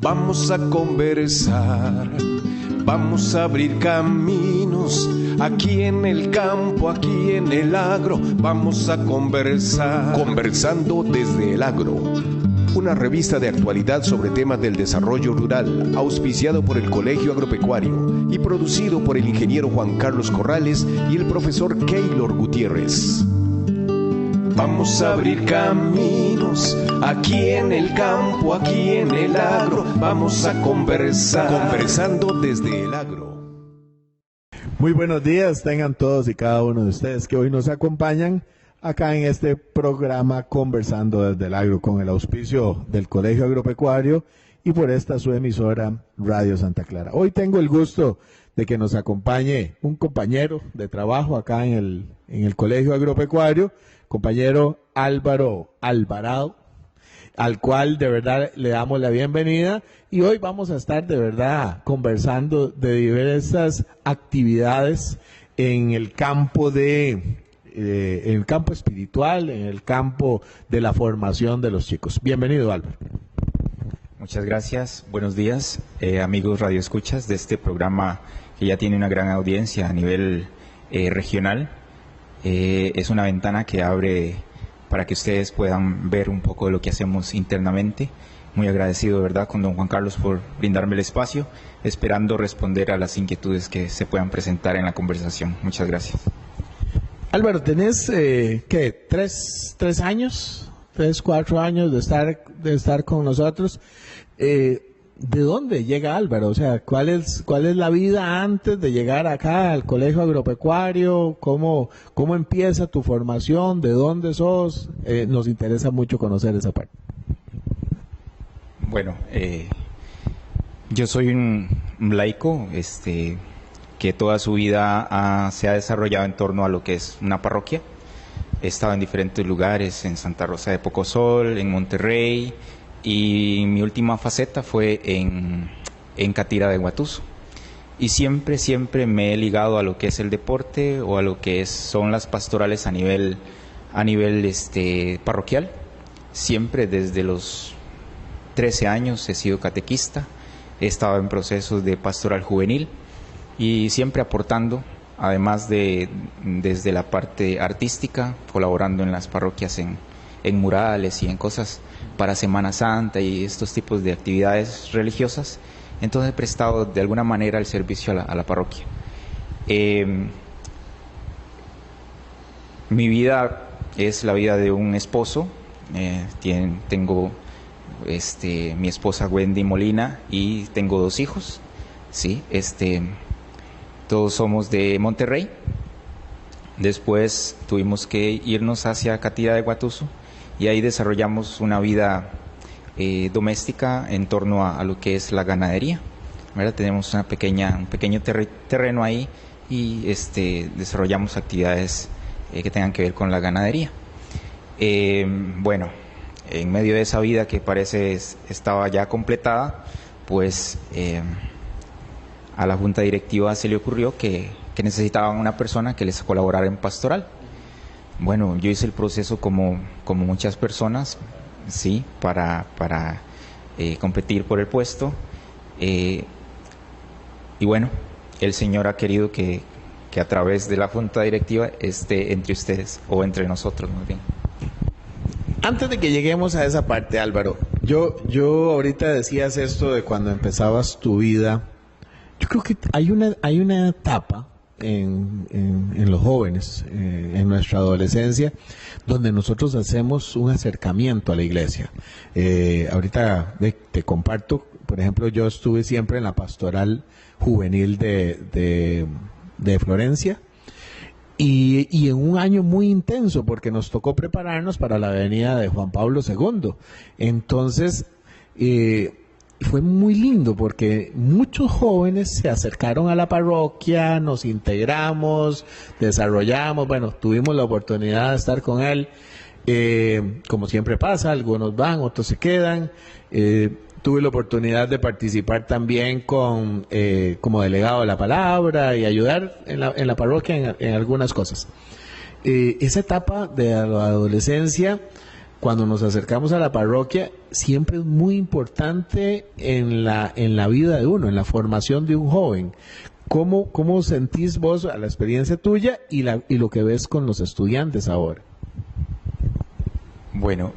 Vamos a conversar, vamos a abrir caminos, aquí en el campo, aquí en el agro, vamos a conversar. Conversando desde el agro, una revista de actualidad sobre temas del desarrollo rural, auspiciado por el Colegio Agropecuario y producido por el ingeniero Juan Carlos Corrales y el profesor Keylor Gutiérrez. Vamos a abrir caminos, aquí en el campo, aquí en el agro, vamos a conversar. Conversando desde el agro. Muy buenos días, tengan todos y cada uno de ustedes que hoy nos acompañan acá en este programa Conversando desde el agro, con el auspicio del Colegio Agropecuario y por esta su emisora Radio Santa Clara. Hoy tengo el gusto de que nos acompañe un compañero de trabajo acá en el Colegio Agropecuario, compañero Álvaro Alvarado, al cual de verdad le damos la bienvenida, y hoy vamos a estar de verdad conversando de diversas actividades en el campo en el campo espiritual, en el campo de la formación de los chicos. Bienvenido, Álvaro. Muchas gracias, buenos días, amigos radioescuchas de este programa que ya tiene una gran audiencia a nivel regional. Es una ventana que abre para que ustedes puedan ver un poco de lo que hacemos internamente. Muy agradecido, ¿verdad?, con don Juan Carlos por brindarme el espacio, esperando responder a las inquietudes que se puedan presentar en la conversación. Muchas gracias. Álvaro, tenés, ¿qué? ¿Tres años? 4 años de estar con nosotros. ¿De dónde llega Álvaro? O sea, ¿cuál es la vida antes de llegar acá al Colegio Agropecuario? ¿Cómo empieza tu formación? ¿De dónde sos? Nos interesa mucho conocer esa parte. Bueno, yo soy un laico, que toda su vida se ha desarrollado en torno a lo que es una parroquia. He estado en diferentes lugares, en Santa Rosa de Pocosol, en Monterrey, y mi última faceta fue en Catira de Guatuso. Y siempre me he ligado a lo que es el deporte o a lo que son las pastorales a nivel parroquial. Siempre desde los 13 años he sido catequista, he estado en procesos de pastoral juvenil y siempre aportando, además desde la parte artística, colaborando en las parroquias en murales y en cosas para Semana Santa y estos tipos de actividades religiosas. Entonces he prestado de alguna manera el servicio a la parroquia. Mi vida es la vida de un esposo. Tengo mi esposa Wendy Molina y tengo 2 hijos. Sí, todos somos de Monterrey. Después tuvimos que irnos hacia Catira de Guatuso y ahí desarrollamos una vida doméstica en torno a lo que es la ganadería, ¿verdad? Tenemos un pequeño terreno ahí y desarrollamos actividades que tengan que ver con la ganadería. Bueno, en medio de esa vida que parece estaba ya completada, pues a la junta directiva se le ocurrió que necesitaban una persona que les colaborara en pastoral. Bueno, yo hice el proceso como muchas personas, sí, para competir por el puesto. Y bueno, el Señor ha querido que a través de la junta directiva esté entre ustedes, o entre nosotros más bien. Antes de que lleguemos a esa parte, Álvaro, yo ahorita decías esto de cuando empezabas tu vida. Yo creo que hay una etapa en los jóvenes, en nuestra adolescencia, donde nosotros hacemos un acercamiento a la iglesia. Ahorita te comparto, por ejemplo, yo estuve siempre en la pastoral juvenil de Florencia, y en un año muy intenso, porque nos tocó prepararnos para la venida de Juan Pablo II. Entonces, fue muy lindo porque muchos jóvenes se acercaron a la parroquia, nos integramos, desarrollamos, bueno, tuvimos la oportunidad de estar con él, como siempre pasa, algunos van, otros se quedan. Tuve la oportunidad de participar también como delegado de la palabra y ayudar en la parroquia en algunas cosas. Esa etapa de la adolescencia cuando nos acercamos a la parroquia, siempre es muy importante en la vida de uno, en la formación de un joven. ¿Cómo sentís vos a la experiencia tuya y lo que ves con los estudiantes ahora? Bueno,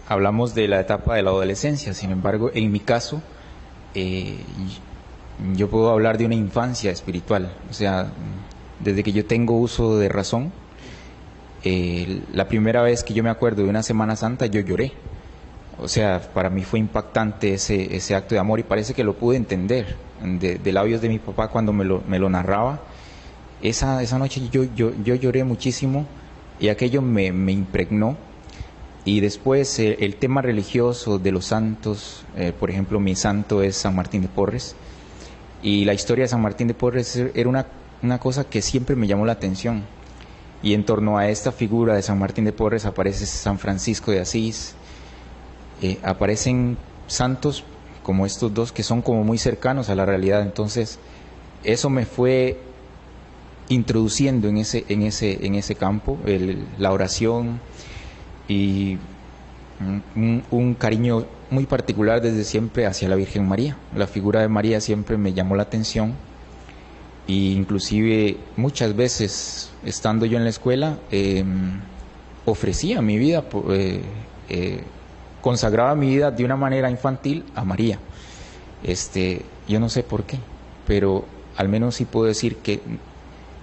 hablamos de la etapa de la adolescencia, sin embargo, en mi caso, yo puedo hablar de una infancia espiritual, o sea, desde que yo tengo uso de razón. La primera vez que yo me acuerdo de una Semana Santa, yo lloré. O sea, para mí fue impactante ese acto de amor, y parece que lo pude entender de labios de mi papá cuando me lo narraba. Esa noche yo lloré muchísimo, y aquello me impregnó. Y después el tema religioso de los santos, por ejemplo, mi santo es San Martín de Porres, y la historia de San Martín de Porres era una cosa que siempre me llamó la atención. Y en torno a esta figura de San Martín de Porres aparece San Francisco de Asís, aparecen santos como estos dos que son como muy cercanos a la realidad. Entonces eso me fue introduciendo en ese campo, la oración, y un cariño muy particular desde siempre hacia la Virgen María. La figura de María siempre me llamó la atención. Y inclusive muchas veces, estando yo en la escuela, ofrecía mi vida, consagraba mi vida de una manera infantil a María. Yo no sé por qué, pero al menos sí puedo decir que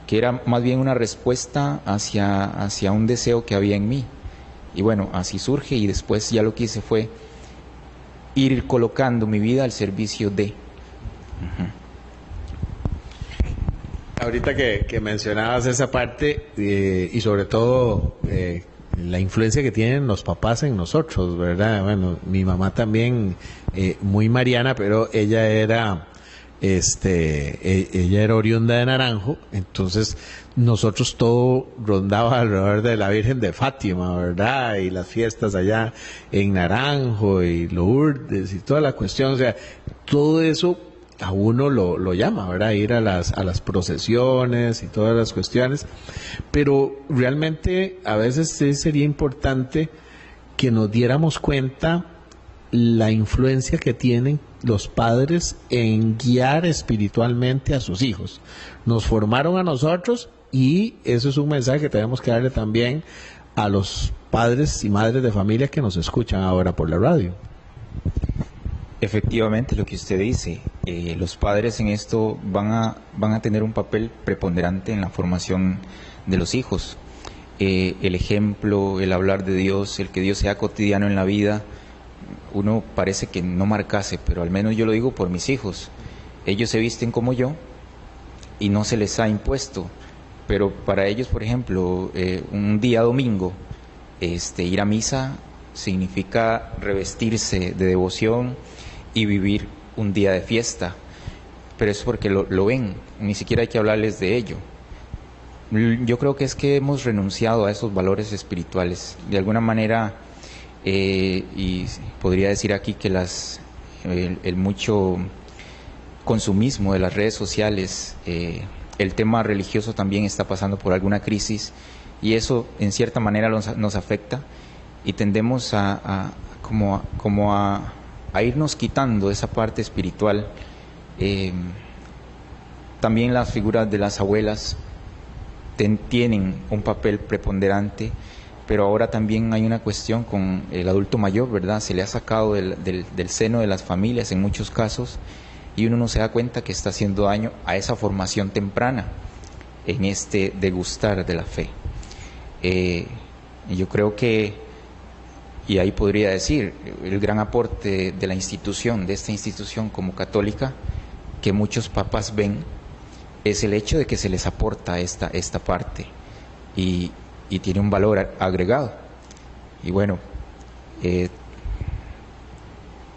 era más bien una respuesta hacia un deseo que había en mí. Y bueno, así surge, y después ya lo que hice fue ir colocando mi vida al servicio de... Ahorita que mencionabas esa parte, y sobre todo la influencia que tienen los papás en nosotros, ¿verdad? Bueno, mi mamá también, muy mariana, pero ella era oriunda de Naranjo, entonces nosotros todo rondaba alrededor de la Virgen de Fátima, ¿verdad? Y las fiestas allá en Naranjo y Lourdes y toda la cuestión, o sea, todo eso a uno lo llama, ¿verdad? Ir a las procesiones y todas las cuestiones, pero realmente a veces sí sería importante que nos diéramos cuenta la influencia que tienen los padres en guiar espiritualmente a sus hijos. Nos formaron a nosotros, y eso es un mensaje que tenemos que darle también a los padres y madres de familia que nos escuchan ahora por la radio. Efectivamente, lo que usted dice, los padres en esto van a tener un papel preponderante en la formación de los hijos. El ejemplo, el hablar de Dios, el que Dios sea cotidiano en la vida, uno parece que no marcase, pero al menos yo lo digo por mis hijos. Ellos se visten como yo y no se les ha impuesto, pero para ellos, por ejemplo, un día domingo, ir a misa significa revestirse de devoción y vivir un día de fiesta, pero es porque lo ven, ni siquiera hay que hablarles de ello. Yo creo que es que hemos renunciado a esos valores espirituales, de alguna manera, y podría decir aquí que el mucho consumismo de las redes sociales, el tema religioso también está pasando por alguna crisis, y eso en cierta manera nos afecta, y tendemos a irnos quitando esa parte espiritual. También las figuras de las abuelas tienen un papel preponderante, pero ahora también hay una cuestión con el adulto mayor, ¿verdad? Se le ha sacado del seno de las familias en muchos casos, y uno no se da cuenta que está haciendo daño a esa formación temprana en este degustar de la fe. Yo creo que, y ahí podría decir, el gran aporte de la institución, de esta institución como católica, que muchos papás ven, es el hecho de que se les aporta esta parte, y tiene un valor agregado. Y bueno,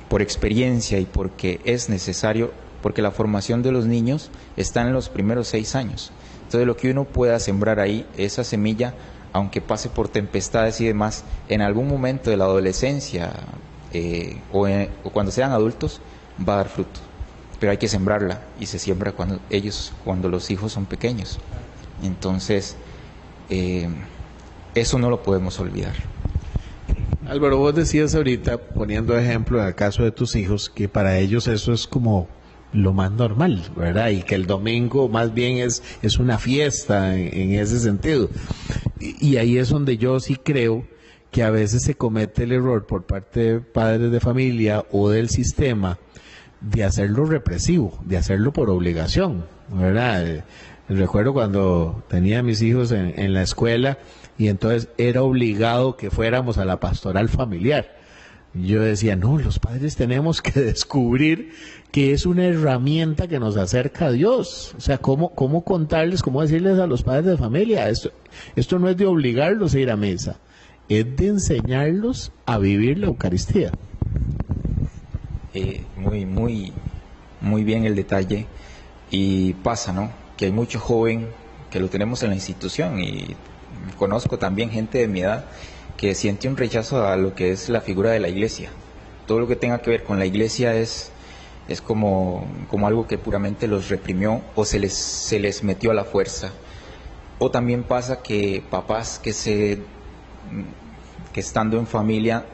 por experiencia y porque es necesario, porque la formación de los niños está en los primeros 6 años. Entonces lo que uno pueda sembrar ahí, esa semilla, aunque pase por tempestades y demás, en algún momento de la adolescencia o cuando sean adultos, va a dar fruto. Pero hay que sembrarla, y se siembra cuando los hijos son pequeños. Entonces, eso no lo podemos olvidar. Álvaro, vos decías ahorita, poniendo ejemplo en el caso de tus hijos, que para ellos eso es como lo más normal, ¿verdad? Y que el domingo más bien es una fiesta en ese sentido. Y ahí es donde yo sí creo que a veces se comete el error por parte de padres de familia o del sistema de hacerlo represivo, de hacerlo por obligación, ¿verdad? Recuerdo cuando tenía a mis hijos en la escuela y entonces era obligado que fuéramos a la pastoral familiar. Yo decía, no, los padres tenemos que descubrir que es una herramienta que nos acerca a Dios. O sea, ¿cómo contarles, cómo decirles a los padres de familia? Esto no es de obligarlos a ir a misa, es de enseñarlos a vivir la Eucaristía. Muy bien el detalle. Y pasa, ¿no?, que hay mucho joven que lo tenemos en la institución, y conozco también gente de mi edad que siente un rechazo a lo que es la figura de la iglesia. Todo lo que tenga que ver con la iglesia es como algo que puramente los reprimió o se les metió a la fuerza. O también pasa que papás que estando en familia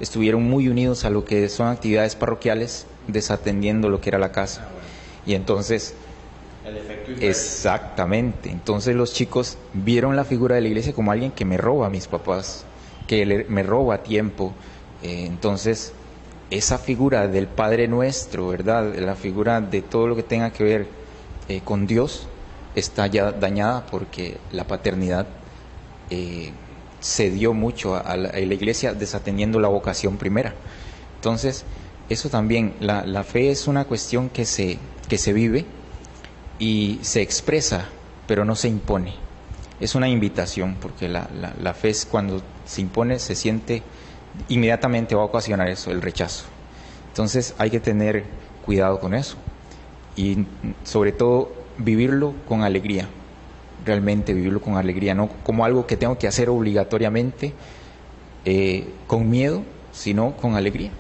estuvieron muy unidos a lo que son actividades parroquiales, desatendiendo lo que era la casa. Y entonces, exactamente, entonces los chicos vieron la figura de la iglesia como alguien que me roba a mis papás, que me roba tiempo. Entonces, esa figura del Padre Nuestro, ¿verdad?, la figura de todo lo que tenga que ver con Dios, está ya dañada porque la paternidad se dio mucho a la iglesia, desatendiendo la vocación primera. Entonces, eso también, la fe es una cuestión que se vive y se expresa, pero no se impone. Es una invitación, porque la fe es cuando se impone, se siente, inmediatamente va a ocasionar eso, el rechazo. Entonces hay que tener cuidado con eso y sobre todo vivirlo con alegría, realmente vivirlo con alegría, no como algo que tengo que hacer obligatoriamente, con miedo, sino con alegría.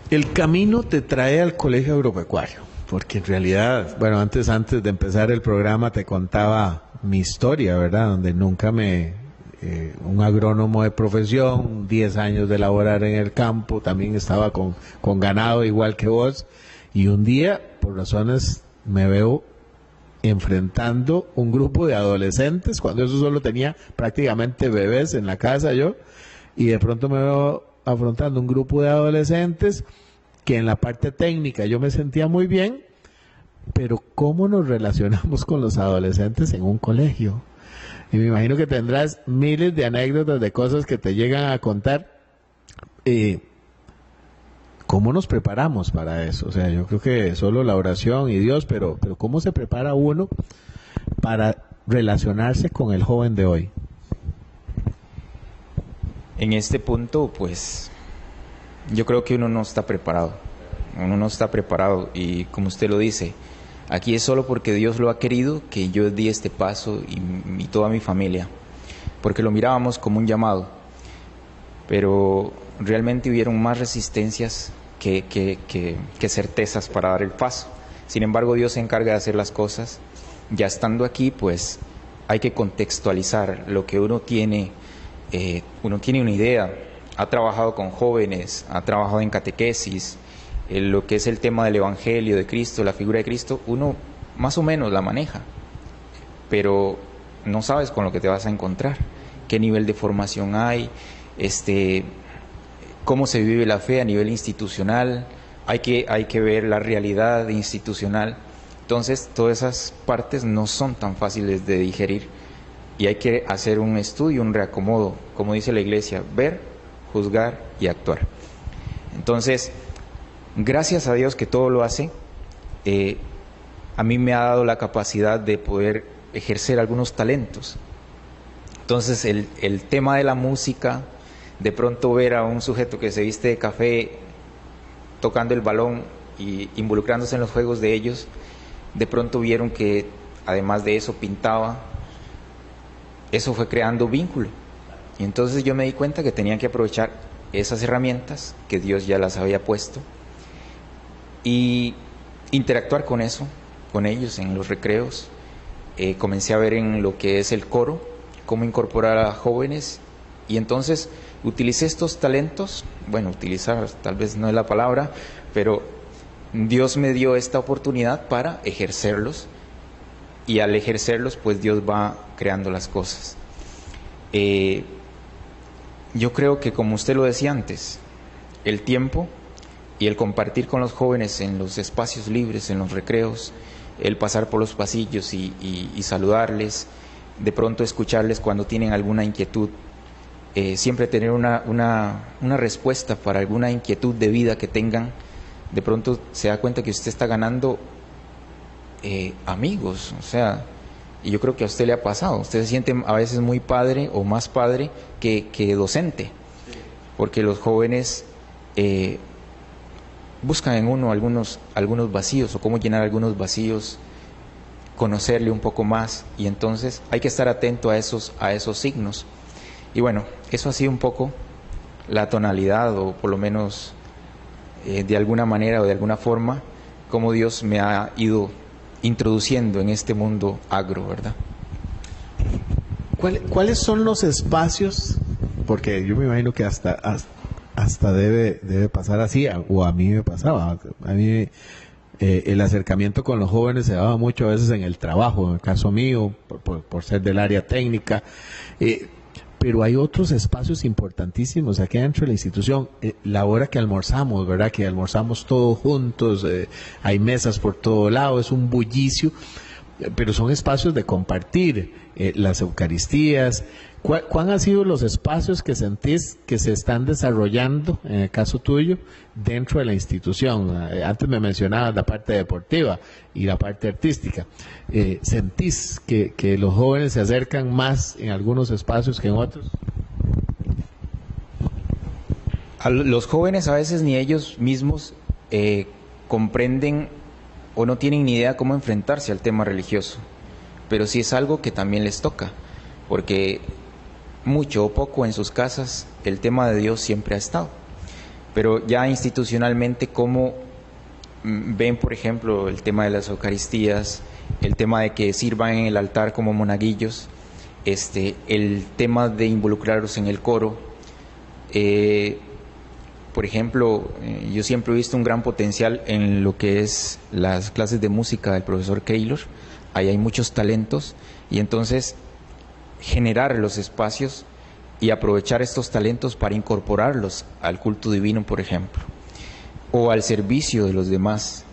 El camino te trae al colegio agropecuario, porque en realidad, bueno, antes de empezar el programa te contaba mi historia, ¿verdad? Donde nunca un agrónomo de profesión, 10 años de laborar en el campo, también estaba con ganado igual que vos, y un día, por razones, me veo enfrentando un grupo de adolescentes, cuando eso solo tenía prácticamente bebés en la casa yo, y de pronto me veo afrontando un grupo de adolescentes que en la parte técnica yo me sentía muy bien, pero ¿cómo nos relacionamos con los adolescentes en un colegio? Y me imagino que tendrás miles de anécdotas de cosas que te llegan a contar. ¿Cómo nos preparamos para eso? O sea, yo creo que solo la oración y Dios, pero ¿cómo se prepara uno para relacionarse con el joven de hoy? En este punto, pues, yo creo que uno no está preparado. Uno no está preparado y, como usted lo dice, aquí es solo porque Dios lo ha querido que yo di este paso y toda mi familia, porque lo mirábamos como un llamado, pero realmente hubieron más resistencias que certezas para dar el paso. Sin embargo, Dios se encarga de hacer las cosas. Ya estando aquí, pues hay que contextualizar lo que uno tiene una idea, ha trabajado con jóvenes, ha trabajado en catequesis, lo que es el tema del Evangelio de Cristo, la figura de Cristo, uno más o menos la maneja, pero no sabes con lo que te vas a encontrar, qué nivel de formación hay, cómo se vive la fe a nivel institucional, hay que ver la realidad institucional. Entonces, todas esas partes no son tan fáciles de digerir y hay que hacer un estudio, un reacomodo, como dice la Iglesia, ver, juzgar y actuar. Entonces, gracias a Dios que todo lo hace, a mí me ha dado la capacidad de poder ejercer algunos talentos. Entonces, el tema de la música, de pronto ver a un sujeto que se viste de café tocando el balón y involucrándose en los juegos de ellos, de pronto vieron que además de eso pintaba, eso fue creando vínculo. Y entonces yo me di cuenta que tenía que aprovechar esas herramientas que Dios ya las había puesto y interactuar con eso, con ellos en los recreos. Comencé a ver en lo que es el coro cómo incorporar a jóvenes, y entonces utilicé estos talentos, bueno, utilizar tal vez no es la palabra, pero Dios me dio esta oportunidad para ejercerlos, y al ejercerlos pues Dios va creando las cosas. Yo creo que, como usted lo decía antes, el tiempo y el compartir con los jóvenes en los espacios libres, en los recreos, el pasar por los pasillos y saludarles, de pronto escucharles cuando tienen alguna inquietud, siempre tener una respuesta para alguna inquietud de vida que tengan. De pronto se da cuenta que usted está ganando amigos, o sea, y yo creo que a usted le ha pasado. Usted se siente a veces muy padre o más padre que docente, porque los jóvenes buscan en uno algunos vacíos, o cómo llenar algunos vacíos, conocerle un poco más, y entonces hay que estar atento a esos signos. Y bueno, eso ha sido un poco la tonalidad, o por lo menos de alguna manera o de alguna forma, como Dios me ha ido introduciendo en este mundo agro, ¿verdad? ¿Cuáles son los espacios? Porque yo me imagino que hasta debe pasar así, o a mí me pasaba. A mí el acercamiento con los jóvenes se daba mucho a veces en el trabajo, en el caso mío, por ser del área técnica. Pero hay otros espacios importantísimos aquí dentro de la institución. La hora que almorzamos, ¿verdad? Que almorzamos todos juntos, hay mesas por todo lado, es un bullicio, pero son espacios de compartir, las Eucaristías. ¿Cuál han sido los espacios que sentís que se están desarrollando, en el caso tuyo, dentro de la institución? Antes me mencionabas la parte deportiva y la parte artística. ¿Sentís que los jóvenes se acercan más en algunos espacios que en otros? A los jóvenes a veces ni ellos mismos comprenden o no tienen ni idea cómo enfrentarse al tema religioso, pero sí es algo que también les toca, porque mucho o poco en sus casas el tema de Dios siempre ha estado, pero ya institucionalmente, ¿cómo ven, por ejemplo, el tema de las Eucaristías, el tema de que sirvan en el altar como monaguillos, el tema de involucrarlos en el coro? Por ejemplo, yo siempre he visto un gran potencial en lo que es las clases de música del profesor Keylor. Ahí hay muchos talentos, y entonces generar los espacios y aprovechar estos talentos para incorporarlos al culto divino, por ejemplo, o al servicio de los demás.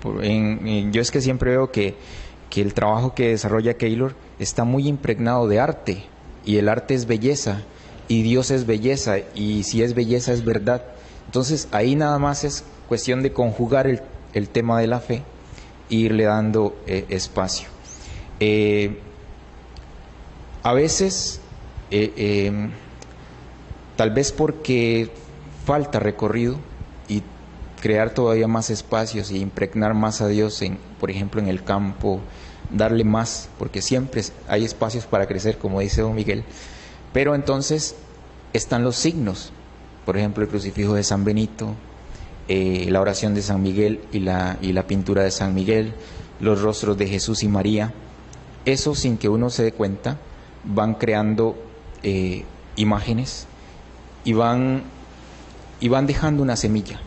Yo es que siempre veo que el trabajo que desarrolla Keylor está muy impregnado de arte, y el arte es belleza, y Dios es belleza, y si es belleza es verdad. Entonces ahí nada más es cuestión de conjugar el tema de la fe e irle dando espacio. A veces, tal vez porque falta recorrido, y crear todavía más espacios y impregnar más a Dios, por ejemplo, en el campo, darle más, porque siempre hay espacios para crecer, como dice don Miguel. Pero entonces están los signos, por ejemplo, el crucifijo de San Benito, la oración de San Miguel y la pintura de San Miguel, los rostros de Jesús y María. Eso, sin que uno se dé cuenta, van creando imágenes y van dejando una semilla.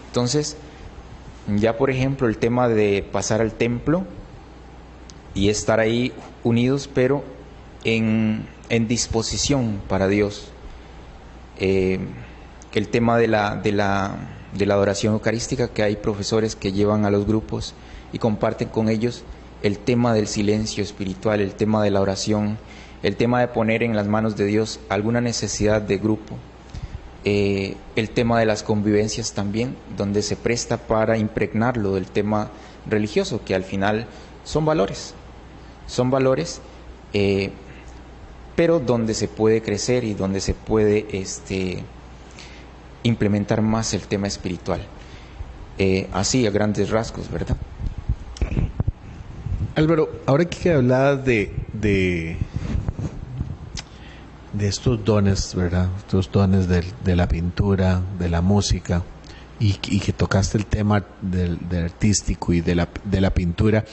Entonces, ya por ejemplo, el tema de pasar al templo y estar ahí unidos, pero en disposición para Dios. El tema de la adoración eucarística, que hay profesores que llevan a los grupos y comparten con ellos el tema del silencio espiritual, el tema de la oración, el tema de poner en las manos de Dios alguna necesidad de grupo, el tema de las convivencias también, donde se presta para impregnarlo del tema religioso, que al final son valores, pero donde se puede crecer y donde se puede implementar más el tema espiritual. Así, a grandes rasgos, ¿verdad? Álvaro, ahora que hablabas de estos dones, ¿verdad? Estos dones de la pintura, de la música, y que tocaste el tema del artístico y de la pintura,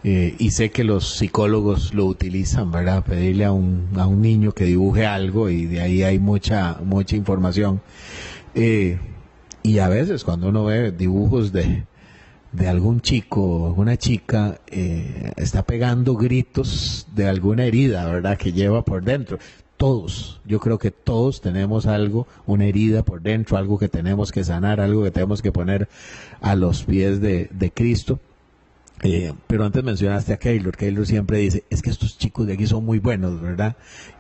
y sé que los psicólogos lo utilizan, ¿verdad? Pedirle a un niño que dibuje algo y de ahí hay mucha información. Y a veces cuando uno ve dibujos de algún chico o alguna chica, está pegando gritos de alguna herida, ¿verdad? Que lleva por dentro. Todos, yo creo que todos tenemos algo, una herida por dentro, algo que tenemos que sanar, algo que tenemos que poner a los pies de Cristo. Pero antes mencionaste a Keylor. Keylor siempre dice, es que estos chicos de aquí son muy buenos, ¿verdad?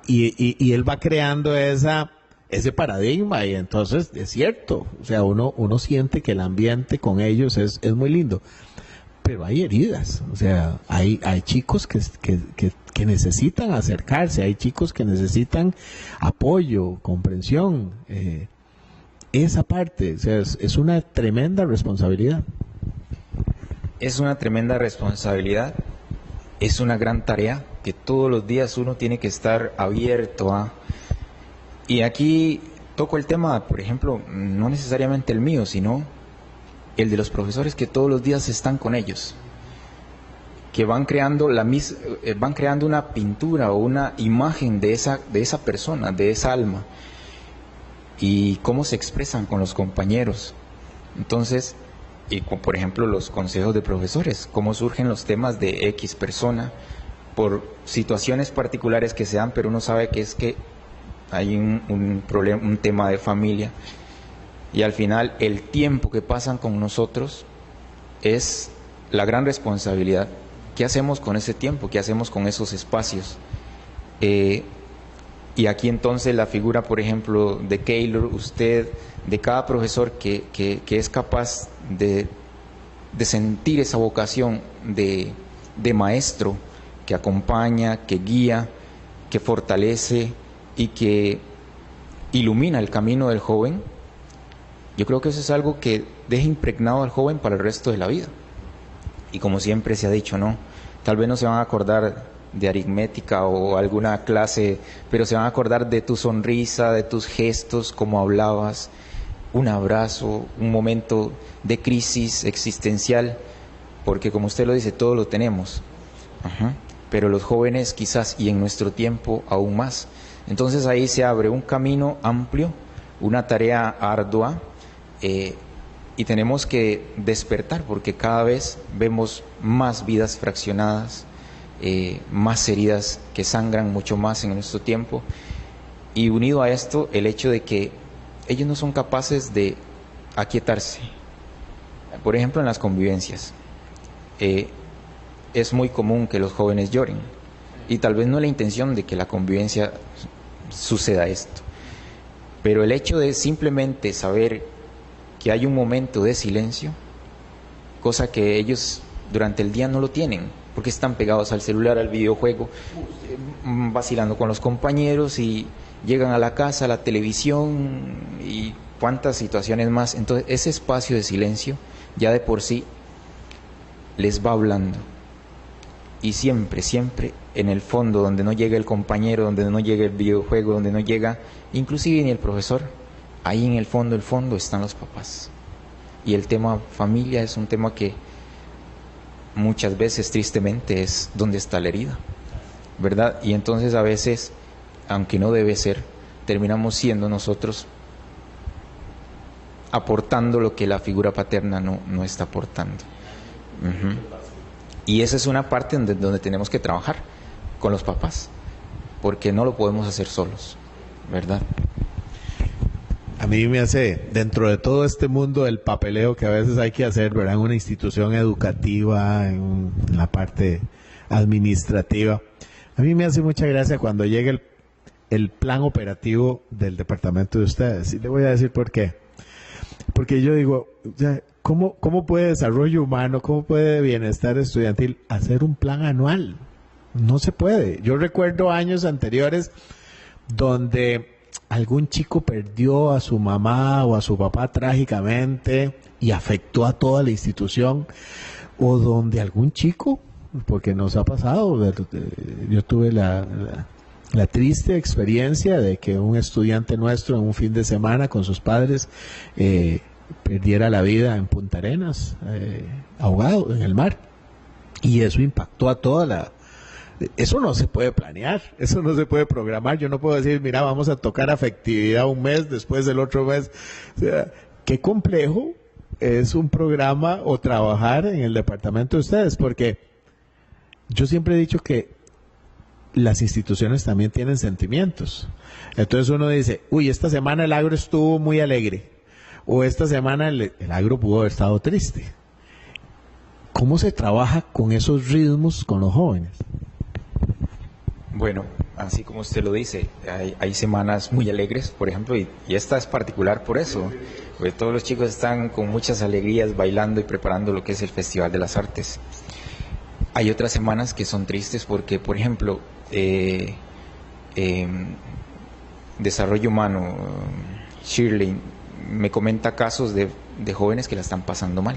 Y él va creando ese paradigma, y entonces es cierto, o sea, uno siente que el ambiente con ellos es muy lindo, pero hay heridas, o sea, hay chicos que necesitan acercarse, hay chicos que necesitan apoyo, comprensión, esa parte, o sea, es una tremenda responsabilidad. Es una tremenda responsabilidad, es una gran tarea que todos los días uno tiene que estar abierto a. Y aquí toco el tema, por ejemplo, no necesariamente el mío, sino el de los profesores que todos los días están con ellos, que van creando una pintura o una imagen de esa persona, de esa alma, y cómo se expresan con los compañeros. Entonces, y por ejemplo los consejos de profesores, cómo surgen los temas de X persona por situaciones particulares que se dan, pero uno sabe que es que hay un problema, un tema de familia, y al final el tiempo que pasan con nosotros es la gran responsabilidad. ¿Qué hacemos con ese tiempo? ¿Qué hacemos con esos espacios? Y aquí entonces la figura, por ejemplo, de Keylor, usted, de cada profesor que es capaz de sentir esa vocación de maestro, que acompaña, que guía, que fortalece y que ilumina el camino del joven. Yo creo que eso es algo que deja impregnado al joven para el resto de la vida. Y como siempre se ha dicho, ¿no? Tal vez no se van a acordar de aritmética o alguna clase, pero se van a acordar de tu sonrisa, de tus gestos, cómo hablabas, un abrazo, un momento de crisis existencial, porque como usted lo dice, todo lo tenemos. Pero los jóvenes quizás, y en nuestro tiempo aún más. Entonces ahí se abre un camino amplio, una tarea ardua, y tenemos que despertar, porque cada vez vemos más vidas fraccionadas, más heridas que sangran mucho más en nuestro tiempo, y unido a esto el hecho de que ellos no son capaces de aquietarse. Por ejemplo, en las convivencias es muy común que los jóvenes lloren, y tal vez no es la intención de que la convivencia suceda esto, pero el hecho de simplemente saber que hay un momento de silencio, cosa que ellos durante el día no lo tienen, porque están pegados al celular, al videojuego, vacilando con los compañeros, y llegan a la casa, a la televisión y cuántas situaciones más. Entonces ese espacio de silencio ya de por sí les va hablando, y siempre en el fondo, donde no llega el compañero, donde no llega el videojuego, donde no llega inclusive ni el profesor, ahí en el fondo están los papás. Y el tema familia es un tema que muchas veces tristemente es donde está la herida, ¿verdad? Y entonces a veces, aunque no debe ser, terminamos siendo nosotros aportando lo que la figura paterna no está aportando. Y esa es una parte donde tenemos que trabajar con los papás, porque no lo podemos hacer solos, ¿verdad? A mí me hace, dentro de todo este mundo del papeleo que a veces hay que hacer, ¿verdad?, en una institución educativa, en la parte administrativa, a mí me hace mucha gracia cuando llega el plan operativo del departamento de ustedes. Y le voy a decir por qué. Porque yo digo, ¿cómo puede desarrollo humano, cómo puede bienestar estudiantil hacer un plan anual? No se puede. Yo recuerdo años anteriores donde algún chico perdió a su mamá o a su papá trágicamente y afectó a toda la institución, o donde algún chico, porque nos ha pasado, yo tuve la triste experiencia de que un estudiante nuestro en un fin de semana con sus padres perdiera la vida en Punta Arenas, ahogado en el mar. Y eso impactó a toda la... Eso no se puede planear, eso no se puede programar. Yo no puedo decir, mira, vamos a tocar afectividad un mes, después del otro mes. O sea, qué complejo es un programa o trabajar en el departamento de ustedes, porque yo siempre he dicho que las instituciones también tienen sentimientos. Entonces uno dice, uy, esta semana el agro estuvo muy alegre, o esta semana el agro pudo haber estado triste. ¿Cómo se trabaja con esos ritmos con los jóvenes? Bueno, así como usted lo dice, hay semanas muy alegres, por ejemplo, y esta es particular por eso, porque todos los chicos están con muchas alegrías bailando y preparando lo que es el Festival de las Artes. Hay otras semanas que son tristes porque, por ejemplo, Desarrollo Humano, Shirley, me comenta casos de jóvenes que la están pasando mal.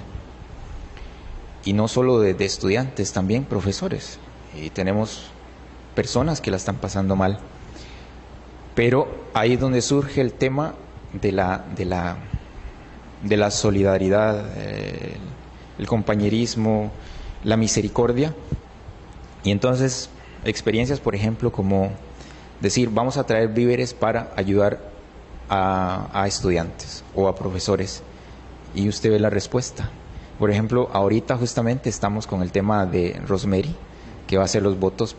Y no solo de estudiantes, también profesores. Y tenemos personas que la están pasando mal. Pero ahí es donde surge el tema de la solidaridad, el compañerismo, la misericordia. Y entonces, experiencias, por ejemplo, como decir, vamos a traer víveres para ayudar a estudiantes o a profesores. Y usted ve la respuesta. Por ejemplo, ahorita justamente estamos con el tema de Rosemary, que va a hacer los votos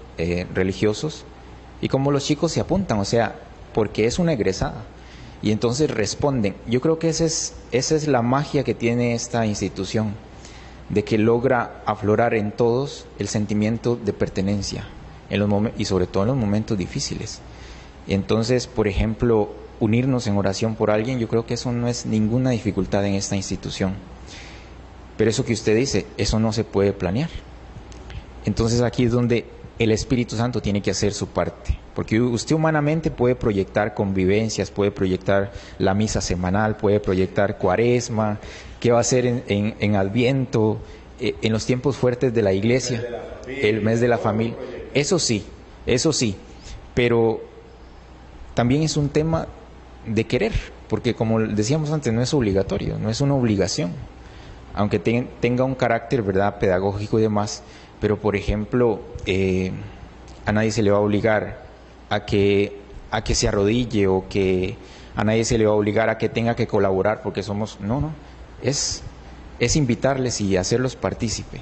religiosos, y como los chicos se apuntan, o sea, porque es una egresada, y entonces responden. Yo creo que esa es la magia que tiene esta institución, de que logra aflorar en todos el sentimiento de pertenencia, y sobre todo en los momentos difíciles. Entonces, por ejemplo, unirnos en oración por alguien, yo creo que eso no es ninguna dificultad en esta institución. Pero eso que usted dice, eso no se puede planear. Entonces aquí es donde el Espíritu Santo tiene que hacer su parte. Porque usted humanamente puede proyectar convivencias, puede proyectar la misa semanal, puede proyectar Cuaresma, qué va a hacer en Adviento, en los tiempos fuertes de la iglesia, el mes de la familia. Eso sí, pero también es un tema de querer, porque como decíamos antes, no es obligatorio, no es una obligación, aunque tenga un carácter, ¿verdad?, pedagógico y demás. Pero, por ejemplo, a nadie se le va a obligar a que se arrodille, o que a nadie se le va a obligar a que tenga que colaborar porque somos... No, es invitarles y hacerlos partícipe.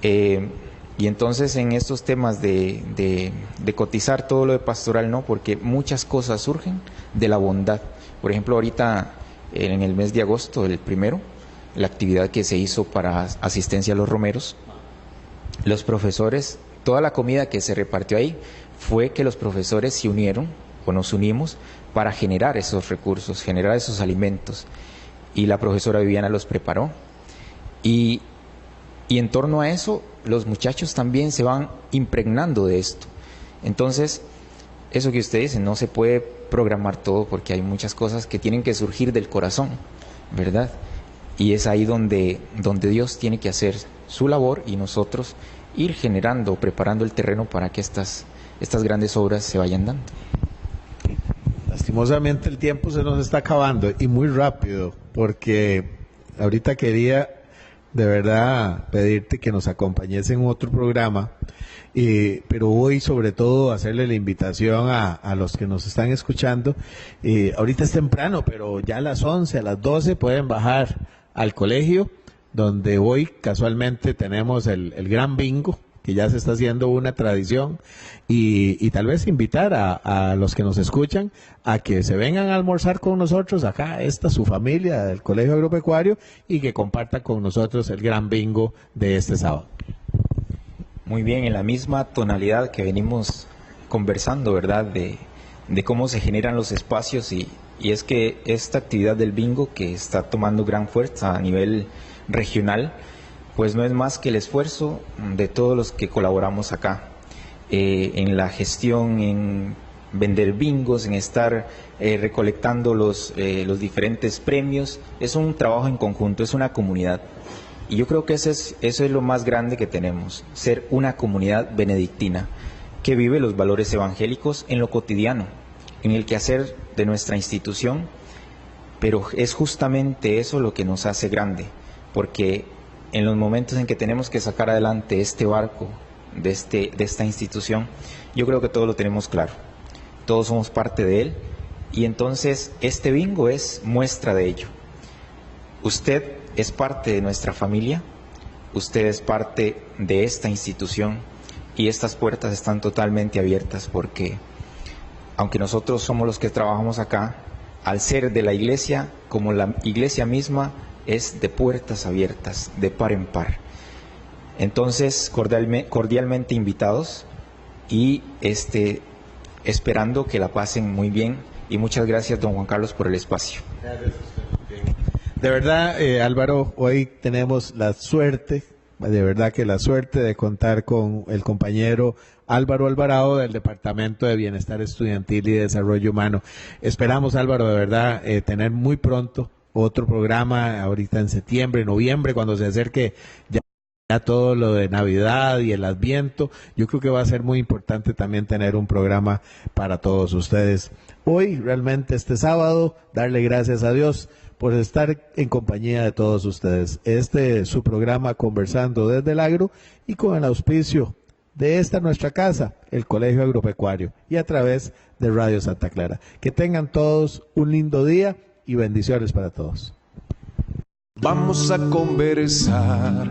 Y entonces en estos temas de cotizar todo lo de pastoral, no, porque muchas cosas surgen de la bondad. Por ejemplo, ahorita en el mes de agosto, el 1, la actividad que se hizo para asistencia a los romeros, los profesores, toda la comida que se repartió ahí fue que los profesores se unieron o nos unimos para generar esos recursos, generar esos alimentos, y la profesora Viviana los preparó, y en torno a eso los muchachos también se van impregnando de esto. Entonces, eso que usted dice, no se puede programar todo porque hay muchas cosas que tienen que surgir del corazón, ¿verdad? Y es ahí donde Dios tiene que hacer su labor y nosotros ir generando, preparando el terreno para que estas grandes obras se vayan dando. Lastimosamente el tiempo se nos está acabando, y muy rápido, porque ahorita quería de verdad pedirte que nos acompañes en otro programa, pero hoy sobre todo hacerle la invitación a los que nos están escuchando. Ahorita es temprano, pero ya a las 11, a las 12 pueden bajar al colegio, donde hoy casualmente tenemos el gran bingo, que ya se está haciendo una tradición, y tal vez invitar a los que nos escuchan a que se vengan a almorzar con nosotros acá, su familia del Colegio Agropecuario, y que compartan con nosotros el gran bingo de este sábado. Muy bien, en la misma tonalidad que venimos conversando, ¿verdad?, de cómo se generan los espacios, y es que esta actividad del bingo, que está tomando gran fuerza a nivel regional, pues no es más que el esfuerzo de todos los que colaboramos acá, en la gestión, en vender bingos, en estar recolectando los diferentes premios. Es un trabajo en conjunto, es una comunidad, y yo creo que eso es lo más grande que tenemos, ser una comunidad benedictina que vive los valores evangélicos en lo cotidiano, en el quehacer de nuestra institución. Pero es justamente eso lo que nos hace grande, porque en los momentos en que tenemos que sacar adelante este barco de esta institución, yo creo que todos lo tenemos claro. Todos somos parte de él y entonces este bingo es muestra de ello. Usted es parte de nuestra familia, usted es parte de esta institución y estas puertas están totalmente abiertas porque aunque nosotros somos los que trabajamos acá, al ser de la iglesia, como la iglesia misma es de puertas abiertas, de par en par. Entonces, cordialmente invitados y esperando que la pasen muy bien y muchas gracias, don Juan Carlos, por el espacio. De verdad, Álvaro, hoy tenemos la suerte, de verdad que la suerte de contar con el compañero Álvaro Alvarado del Departamento de Bienestar Estudiantil y Desarrollo Humano. Esperamos, Álvaro, de verdad, tener muy pronto otro programa, ahorita en septiembre, noviembre, cuando se acerque ya todo lo de Navidad y el Adviento. Yo creo que va a ser muy importante también tener un programa para todos ustedes. Hoy, realmente, este sábado, darle gracias a Dios por estar en compañía de todos ustedes. Este es su programa Conversando desde el Agro y con el auspicio de esta nuestra casa, el Colegio Agropecuario, y a través de Radio Santa Clara. Que tengan todos un lindo día y bendiciones para todos. Vamos a conversar,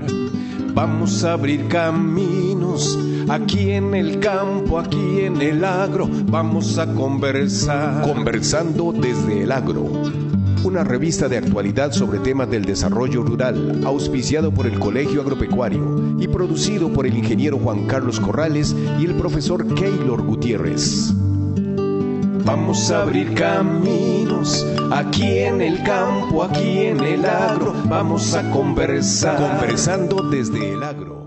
vamos a abrir caminos, aquí en el campo, aquí en el agro, vamos a conversar. Conversando desde el Agro, una revista de actualidad sobre temas del desarrollo rural, auspiciado por el Colegio Agropecuario y producido por el ingeniero Juan Carlos Corrales y el profesor Keylor Gutiérrez. Vamos a abrir caminos, aquí en el campo, aquí en el agro, vamos a conversar. Conversando desde el Agro.